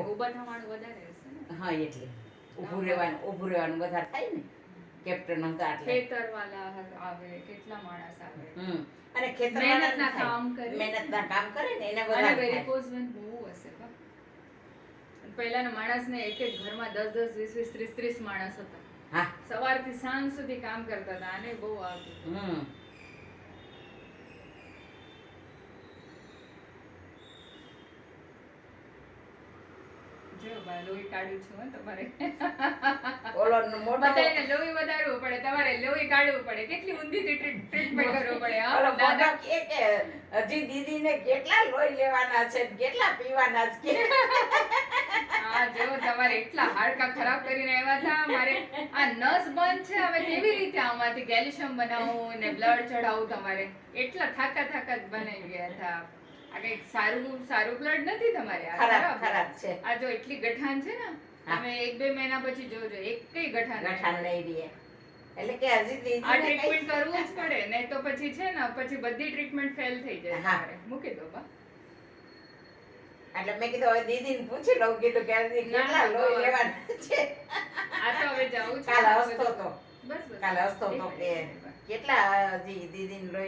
ઊભા થવાનું વધારે હશે ને. હા એટલે ઊભું રહેવાનું વધારે થાય ને કેપ્ટન હતા એટલે. ખેતરવાળા આવે, કેટલા માણસ આવે. અને મહેનતના કામ કરે. મહેનતના કામ કરે ને એને અને વધારે વેરિકોઝ વેન બહુ હશે બા. પહેલાના માણસને એક એક ઘરમાં 10 10 20 20 30 30 માણસ હતા. હા સવારથી સાંજ સુધી કામ કરતા હતા. આને બહુ આવતું. જો બા લોહી કાઢ્યું છે હો તમારે. ઓલો મોટો બધાને લોહી વધારવું પડે, તમારે લોહી કાઢવું પડે. કેટલી ઊંધી ટ્રીટમેન્ટ કરવું પડે. ઓલો હા મોટો દાદા કે હજી દીદીને કેટલા લોહી લેવાના છે ને કેટલા પીવાના છે કે. હા જો તમારે એટલા હાડકા ખરાબ કરીને આવ્યા હતા. મારે આ નસ બંધ છે, હવે કેવી રીતે આમાંથી કેલ્શિયમ બનાવવું ને બ્લડ ચડાવવું તમારે. એટલા થાકા જ બનાવી ગયા હતા. આ કઈક સારું બ્લડ નથી તમારે. આ ખરાબ છે. આ જો એટલી ગઠાણ છે ને, તમે 1-2 મહિના પછી જોજો એકેય ગઠાણ નહીં રહે. એટલે કે હજી દીદી આ ટ્રીટમેન્ટ કરવું જ પડે, નહીં તો પછી છે ને પછી બધી ટ્રીટમેન્ટ ફેલ થઈ જાય. તમારે મૂકી દો બા. એટલે મેં કીધું હવે દીદીને પૂછી લઉં, કીધું કે કેટલા લોહી લેવાના છે. આ તો હવે જાવું છે. કાલે હસતો તો બસ કાલે હસતો તો કે કેટલા હજી દીદીને લોહી